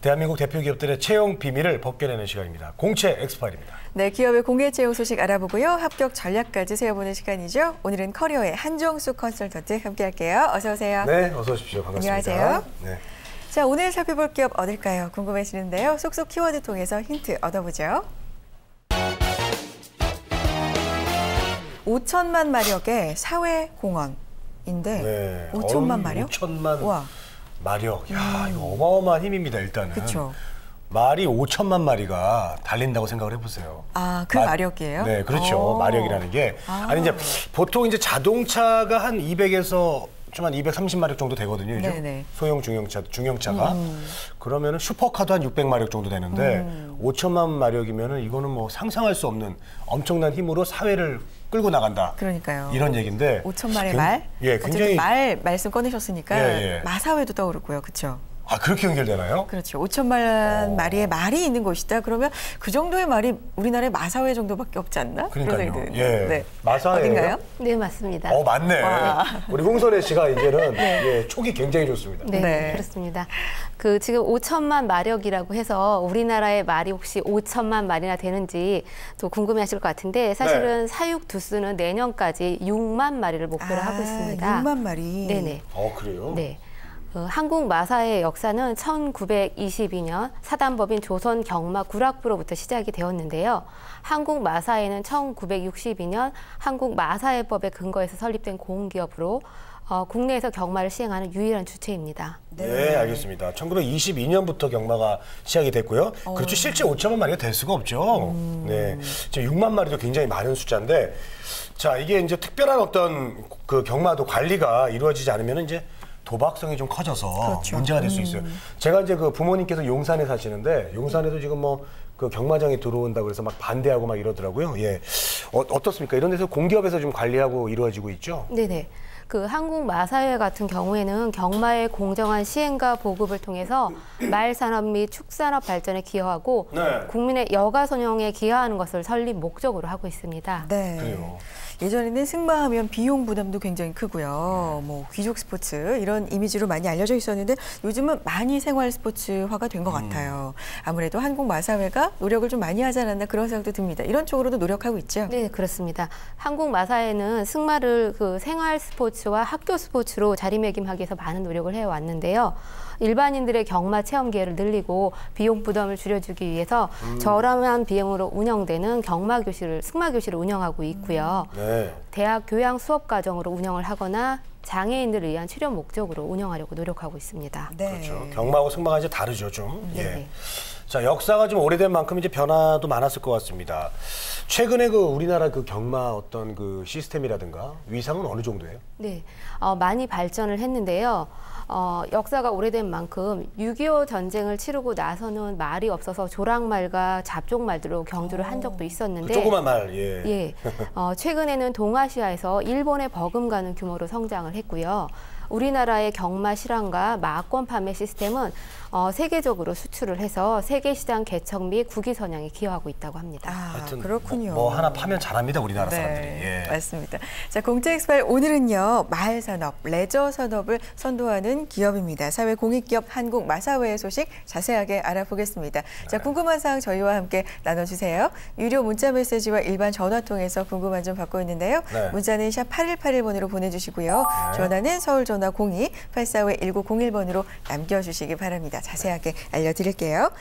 대한민국 대표 기업들의 채용 비밀을 벗겨내는 시간입니다. 공채 엑스파일입니다. 네, 기업의 공개 채용 소식 알아보고요. 합격 전략까지 세워보는 시간이죠. 오늘은 커리어의 한종숙 컨설턴트 함께할게요. 어서 오세요. 네, 어서 오십시오. 반갑습니다. 안녕하세요. 네. 자, 오늘 살펴볼 기업 어딜까요? 궁금해지는데요. 쏙쏙 키워드 통해서 힌트 얻어보죠. 5천만 마력의 사회공헌인데 네. 5천만 마력? 5천만 와. 마력. 야, 이거 어마어마한 힘입니다, 일단은. 그렇죠. 말이 5천만 마리가 달린다고 생각을 해보세요. 아, 그 마력이에요? 네, 그렇죠. 마력이라는 게. 아니, 이제 보통 이제 자동차가 한 200에서 좀 한 230마력 정도 되거든요. 네네. 소형 중형차가. 그러면은 슈퍼카도 한 600마력 정도 되는데 5천만 마력이면은 이거는 뭐 상상할 수 없는 엄청난 힘으로 사회를 끌고 나간다. 그러니까요. 이런 얘기인데 5천만의 말? 예, 굉장히 말씀 꺼내셨으니까 예. 마사회도 떠오르고요. 그렇죠? 아, 그렇게 연결되나요? 그렇죠. 5천만 마리의 말이 있는 곳이다. 그러면 그 정도의 말이 우리나라의 마사회 정도밖에 없지 않나? 그러니까요. 예. 네. 마사회예요? 어딘가요? 네, 맞습니다. 맞네. 와. 우리 홍선혜 씨가 이제는 예, 촉이 굉장히 좋습니다. 네, 네. 그렇습니다. 그 지금 5천만 마력이라고 해서 우리나라의 말이 혹시 5천만 마리나 되는지 또 궁금해하실 것 같은데 사실은 사육 두수는 내년까지 6만 마리를 목표로 하고 있습니다. 6만 마리. 네네. 그래요? 네. 한국 마사의 역사는 1922년 사단법인 조선 경마 구락부로부터 시작이 되었는데요. 한국 마사회는 1962년 한국 마사회법에 근거해서 설립된 공기업으로 국내에서 경마를 시행하는 유일한 주체입니다. 네, 알겠습니다. 1922년부터 경마가 시작이 됐고요. 그렇죠. 실제 5천만 마리가 될 수가 없죠. 네, 지금 6만 마리도 굉장히 많은 숫자인데, 자, 이게 이제 특별한 어떤 그 경마도 관리가 이루어지지 않으면 이제 도박성이 좀 커져서 그렇죠. 문제가 될 수 있어요. 제가 이제 그 부모님께서 용산에 사시는데 용산에도 지금 뭐 그 경마장이 들어온다고 해서 막 반대하고 막 이러더라고요. 예, 어떻습니까? 이런 데서 공기업에서 좀 관리하고 이루어지고 있죠? 네네. 그 한국 마사회 같은 경우에는 경마의 공정한 시행과 보급을 통해서 말 산업 및 축산업 발전에 기여하고 네. 국민의 여가 선용에 기여하는 것을 설립 목적으로 하고 있습니다. 네. 그래요. 예전에는 승마하면 비용 부담도 굉장히 크고요. 뭐 귀족 스포츠 이런 이미지로 많이 알려져 있었는데 요즘은 많이 생활 스포츠화가 된 것 같아요. 아무래도 한국 마사회가 노력을 좀 많이 하지 않았나 그런 생각도 듭니다. 이런 쪽으로도 노력하고 있죠? 네, 그렇습니다. 한국 마사회는 승마를 그 생활 스포츠와 학교 스포츠로 자리매김하기 위해서 많은 노력을 해왔는데요. 일반인들의 경마 체험 기회를 늘리고 비용 부담을 줄여주기 위해서 저렴한 비용으로 운영되는 승마 교실을 운영하고 있고요. 네. 대학 교양 수업 과정으로 운영을 하거나 장애인들을 위한 치료 목적으로 운영하려고 노력하고 있습니다. 네. 그렇죠. 경마하고 승마가 이제 다르죠, 좀. 예. 네. 자, 역사가 좀 오래된 만큼 이제 변화도 많았을 것 같습니다. 최근에 그 우리나라 그 경마 어떤 그 시스템이라든가 위상은 어느 정도예요? 네, 많이 발전을 했는데요. 역사가 오래된 만큼 6.25 전쟁을 치르고 나서는 말이 없어서 조랑말과 잡종말들로 경주를 한 적도 있었는데 그 조그만 말, 예. 예, 최근에는 동아시아에서 일본에 버금가는 규모로 성장을 했고요. 우리나라의 경마 실황과 마권 판매 시스템은 세계적으로 수출을 해서 세계 시장 개척 및 국위 선양에 기여하고 있다고 합니다. 하여튼 그렇군요. 뭐 하나 파면 잘합니다, 우리나라 네, 사람들이. 예. 맞습니다. 자, 공채 엑스파일 오늘은요. 말 산업, 레저 산업을 선도하는 기업입니다. 사회 공익기업 한국 마사회의 소식 자세하게 알아보겠습니다. 자, 궁금한 사항 저희와 함께 나눠주세요. 유료 문자 메시지와 일반 전화 통해서 궁금한 점 받고 있는데요. 네. 문자는 샵 8181번으로 보내주시고요. 전화는 서울 전화 02-84회-1901번으로 남겨주시기 바랍니다. 자세하게 알려드릴게요.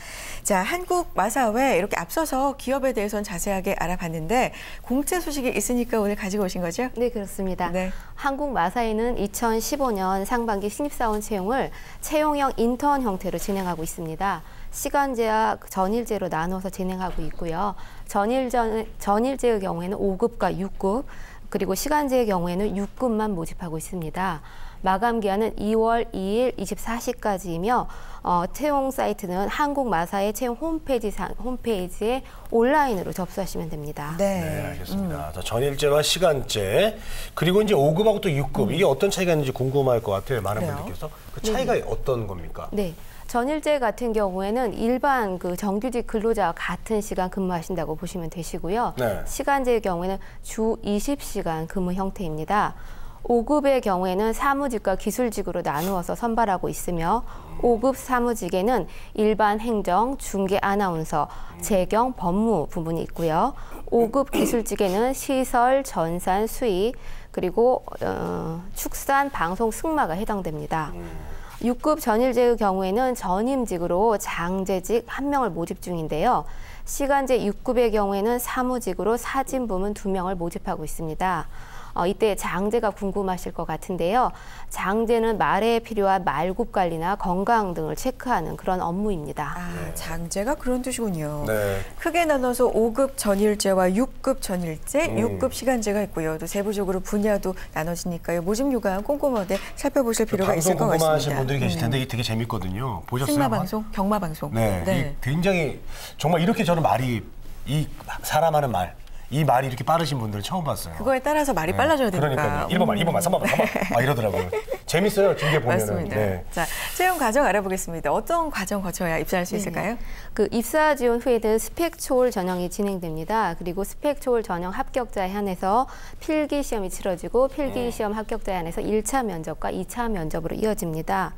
자, 한국 마사회 이렇게 앞서서 기업에 대해서는 자세하게 알아봤는데 공채 소식이 있으니까 오늘 가지고 오신 거죠? 네, 그렇습니다. 네. 한국 마사회는 2015년 상반기 신입사원 채용을 채용형 인턴 형태로 진행하고 있습니다. 시간제와 전일제로 나눠서 진행하고 있고요. 전일제의 경우에는 5급과 6급, 그리고 시간제의 경우에는 6급만 모집하고 있습니다. 마감 기한은 2월 2일 24시까지이며 채용 사이트는 한국마사회 채용 홈페이지에 온라인으로 접수하시면 됩니다. 네, 알겠습니다. 자, 전일제와 시간제, 그리고 이제 5급하고 또 6급, 이게 어떤 차이가 있는지 궁금할 것 같아요. 많은 그래요? 분들께서. 그 차이가 어떤 겁니까? 네. 전일제 같은 경우에는 일반 그 정규직 근로자와 같은 시간 근무하신다고 보시면 되시고요. 네. 시간제의 경우에는 주 20시간 근무 형태입니다. 5급의 경우에는 사무직과 기술직으로 나누어서 선발하고 있으며 5급 사무직에는 일반 행정, 중개 아나운서, 재경, 법무 부분이 있고요. 5급 기술직에는 시설, 전산, 수의, 그리고 축산, 방송, 승마가 해당됩니다. 6급 전일제의 경우에는 전임직으로 장재직 1명을 모집 중인데요. 시간제 6급의 경우에는 사무직으로 사진 부문 2명을 모집하고 있습니다. 이때 장제가 궁금하실 것 같은데요. 장제는 말에 필요한 말굽 관리나 건강 등을 체크하는 그런 업무입니다. 장제가 그런 뜻이군요. 네. 크게 나눠서 5급 전일제와 6급 전일제, 6급 시간제가 있고요. 또 세부적으로 분야도 나눠지니까요. 모집 요강 꼼꼼하게 살펴보실 필요가 있을 것 같습니다. 궁금하신 분들이 계실 텐데 이게 되게 재밌거든요. 보셨어요? 승마방송, 경마방송. 네. 네. 굉장히 정말 이렇게 저는 말이 이 사람 하는 말. 이 말이 이렇게 빠르신 분들은 처음 봤어요. 그거에 따라서 말이 빨라져야 되니까. 그러니까요. 1번만, 2번만, 3번만, 4번만. 이러더라고요. 재밌어요. 중계 보면은. 맞습니다. 네. 자, 채용 과정 알아보겠습니다. 어떤 과정 거쳐야 입사할 수 있을까요? 그 입사 지원 후에는 스펙 초월 전형이 진행됩니다. 그리고 스펙 초월 전형 합격자에 한해서 필기 시험이 치러지고 필기 시험 합격자에 한해서 1차 면접과 2차 면접으로 이어집니다.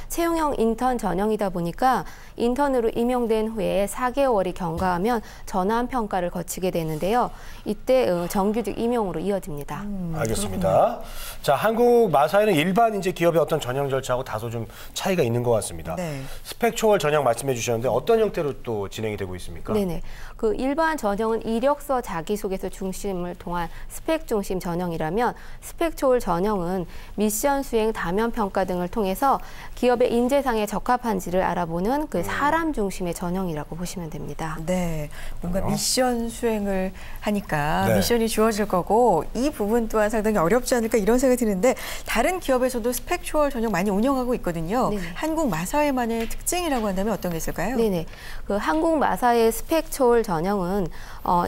채용형 인턴 전형이다 보니까 인턴으로 임용된 후에 4개월이 경과하면 전환 평가를 거치게 되는데요. 이때 정규직 임용으로 이어집니다. 알겠습니다. 자, 한국 마사에는 일반 이제 기업의 어떤 전형 절차하고 다소 좀 차이가 있는 것 같습니다. 네. 스펙 초월 전형 말씀해 주셨는데 어떤 형태로 또 진행이 되고 있습니까? 네네. 그 일반 전형은 이력서 자기소개서 중심을 통한 스펙 중심 전형이라면 스펙 초월 전형은 미션 수행, 다면 평가 등을 통해서 기업의 인재상에 적합한지를 알아보는 그 사람 중심의 전형이라고 보시면 됩니다. 네, 뭔가 미션 수행을 하니까 네. 미션이 주어질 거고 이 부분 또한 상당히 어렵지 않을까 이런 생각이 드는데 다른 기업에서도 스펙 초월 전형 많이 운영하고 있거든요. 네네. 한국 마사회만의 특징이라고 한다면 어떤 게 있을까요? 네네. 그 한국 마사의 스펙 초월 전형은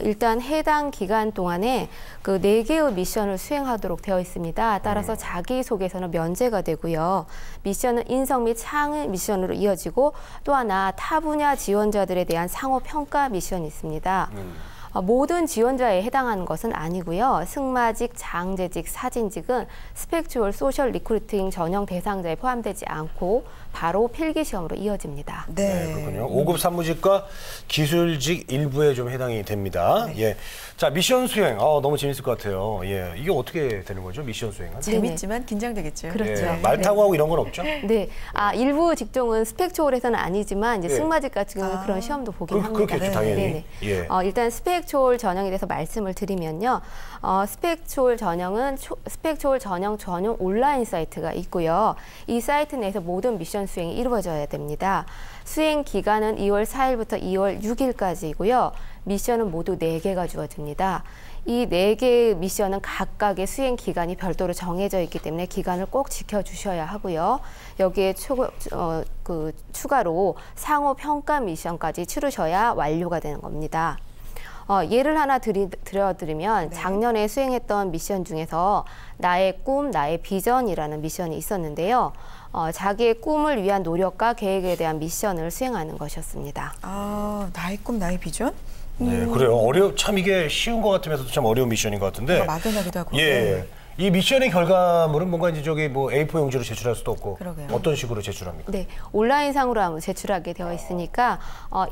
일단 해당 기간 동안에 그 4개의 미션을 수행하도록 되어 있습니다. 따라서 자기소개서는 면제가 되고요. 미션은 인성 및 창의 미션으로 이어지고 또 하나 타 분야 지원자들에 대한 상호 평가 미션이 있습니다. 모든 지원자에 해당하는 것은 아니고요. 승마직, 장재직, 사진직은 스펙 초월 소셜 리크루팅 전형 대상자에 포함되지 않고 바로 필기 시험으로 이어집니다. 네, 그렇군요. 5급 사무직과 기술직 일부에 좀 해당이 됩니다. 예. 자, 미션 수행. 너무 재밌을 것 같아요. 예. 이게 어떻게 되는 거죠? 미션 수행은? 재밌지만 긴장되겠죠. 그렇죠. 예. 말 타고 하고 이런 건 없죠? 네. 일부 직종은 스펙 초월에서는 아니지만 이제 예. 승마직 같은 경우는 그런 시험도 보긴 합니다. 그렇겠죠, 당연히. 네네. 예. 일단 스펙 초월 전형에 대해서 말씀을 드리면요. 스펙 초월 전형은 스펙 초월 전형 전용 온라인 사이트가 있고요. 이 사이트 내에서 모든 미션 수행이 이루어져야 됩니다. 수행 기간은 2월 4일부터 2월 6일까지이고요. 미션은 모두 4개가 주어집니다. 이 4개의 미션은 각각의 수행 기간이 별도로 정해져 있기 때문에 기간을 꼭 지켜주셔야 하고요. 여기에 추가로 상호 평가 미션까지 치르셔야 완료가 되는 겁니다. 예를 하나 드려드리면 작년에 수행했던 미션 중에서 나의 꿈, 나의 비전이라는 미션이 있었는데요. 자기의 꿈을 위한 노력과 계획에 대한 미션을 수행하는 것이었습니다. 나의 꿈, 나의 비전? 네, 그래요. 참 이게 쉬운 것 같으면서도 참 어려운 미션인 것 같은데. 막연하기도 하고. 예. 이 미션의 결과물은 뭔가 이제 A4 용지로 제출할 수도 없고 그러게요. 어떤 식으로 제출합니까? 네, 온라인상으로 한번 제출하게 되어 있으니까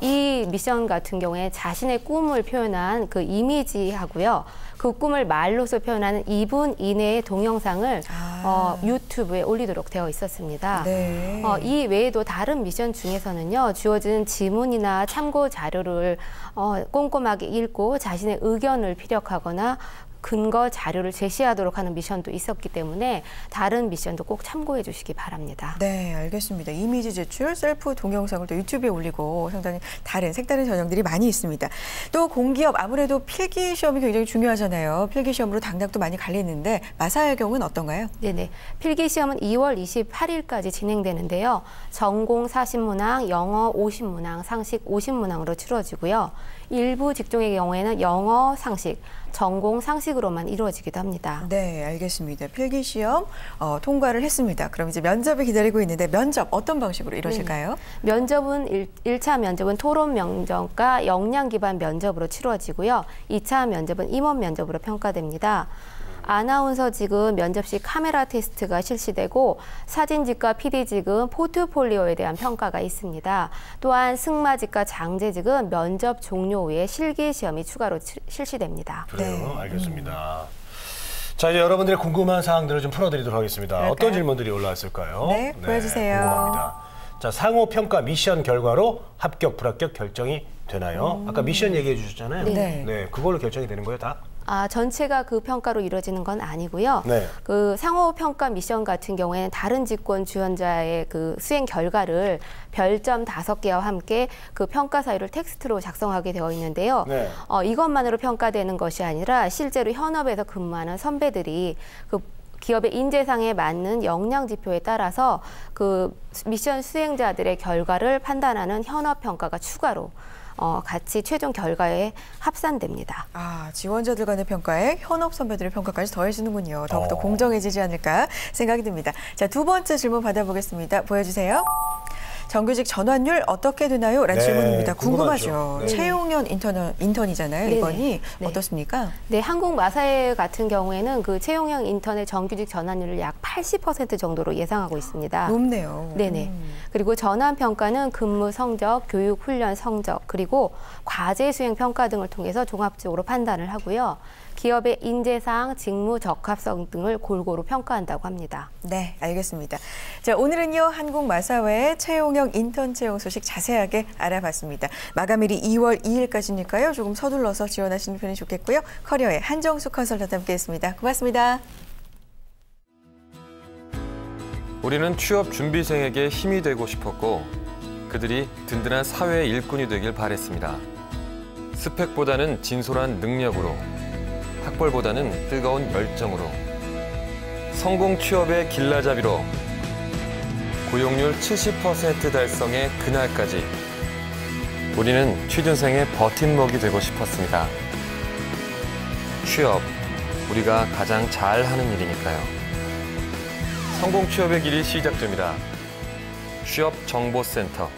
이 미션 같은 경우에 자신의 꿈을 표현한 그 이미지하고요. 그 꿈을 말로서 표현하는 2분 이내의 동영상을 유튜브에 올리도록 되어 있었습니다. 네. 이 외에도 다른 미션 중에서는요. 주어진 지문이나 참고 자료를 꼼꼼하게 읽고 자신의 의견을 피력하거나 근거 자료를 제시하도록 하는 미션도 있었기 때문에 다른 미션도 꼭 참고해 주시기 바랍니다. 네, 알겠습니다. 이미지 제출, 셀프 동영상을 또 유튜브에 올리고 상당히 색다른 전형들이 많이 있습니다. 또 공기업 아무래도 필기 시험이 굉장히 중요하잖아요. 필기 시험으로 당락도 많이 갈리는데 마사의 경우는 어떤가요? 네네. 필기 시험은 2월 28일까지 진행되는데요. 전공 40문항, 영어 50문항, 상식 50문항으로 치러지고요. 일부 직종의 경우에는 영어, 상식, 전공 상식으로만 이루어지기도 합니다. 네, 알겠습니다. 필기 시험 통과를 했습니다. 그럼 이제 면접이 기다리고 있는데 면접 어떤 방식으로 이루어질까요? 면접은 1차 면접은 토론 면접과 역량 기반 면접으로 치루어지고요. 2차 면접은 임원 면접으로 평가됩니다. 아나운서직은 면접시 카메라 테스트가 실시되고 사진직과 PD직은 포트폴리오에 대한 평가가 있습니다. 또한 승마직과 장제직은 면접 종료 후에 실기시험이 추가로 실시됩니다. 그래요? 알겠습니다. 자, 이제 여러분들의 궁금한 사항들을 좀 풀어드리도록 하겠습니다. 그럴까요? 어떤 질문들이 올라왔을까요? 네, 보여주세요. 궁금합니다. 자, 상호평가 미션 결과로 합격, 불합격 결정이 되나요? 아까 미션 얘기해 주셨잖아요. 네. 네, 그걸로 결정이 되는 거예요, 다? 전체가 그 평가로 이루어지는 건 아니고요. 네. 그 상호 평가 미션 같은 경우에는 다른 직권 지원자의 그 수행 결과를 별점 5개와 함께 그 평가 사유를 텍스트로 작성하게 되어 있는데요. 네. 이것만으로 평가되는 것이 아니라 실제로 현업에서 근무하는 선배들이 그 기업의 인재상에 맞는 역량 지표에 따라서 그 미션 수행자들의 결과를 판단하는 현업 평가가 추가로 같이 최종 결과에 합산됩니다. 지원자들 간의 평가에 현업 선배들의 평가까지 더해지는군요. 더욱더 공정해지지 않을까 생각이 듭니다. 자, 두 번째 질문 받아보겠습니다. 보여주세요. 정규직 전환율 어떻게 되나요? 라는 네, 질문입니다. 궁금하죠. 궁금하죠. 네. 최용현 인턴이잖아요. 네네. 이번이 네. 어떻습니까? 네, 한국마사회 같은 경우에는 그 채용형 인턴의 정규직 전환율을 약 80% 정도로 예상하고 있습니다. 높네요. 네네. 그리고 전환 평가는 근무 성적, 교육 훈련 성적, 그리고 과제 수행 평가 등을 통해서 종합적으로 판단을 하고요. 기업의 인재상, 직무 적합성 등을 골고루 평가한다고 합니다. 네, 알겠습니다. 자, 오늘은요, 한국마사회 채용형 인턴 채용 소식 자세하게 알아봤습니다. 마감일이 2월 2일까지니까요. 조금 서둘러서 지원하시는 편이 좋겠고요. 커리어의 한정숙 컨설턴트 함께했습니다. 고맙습니다. 우리는 취업 준비생에게 힘이 되고 싶었고 그들이 든든한 사회의 일꾼이 되길 바랬습니다. 스펙보다는 진솔한 능력으로, 학벌보다는 뜨거운 열정으로, 성공 취업의 길라잡이로, 고용률 70% 달성의 그날까지 우리는 취준생의 버팀목이 되고 싶었습니다. 취업, 우리가 가장 잘하는 일이니까요. 성공 취업의 길이 시작됩니다. 취업정보센터.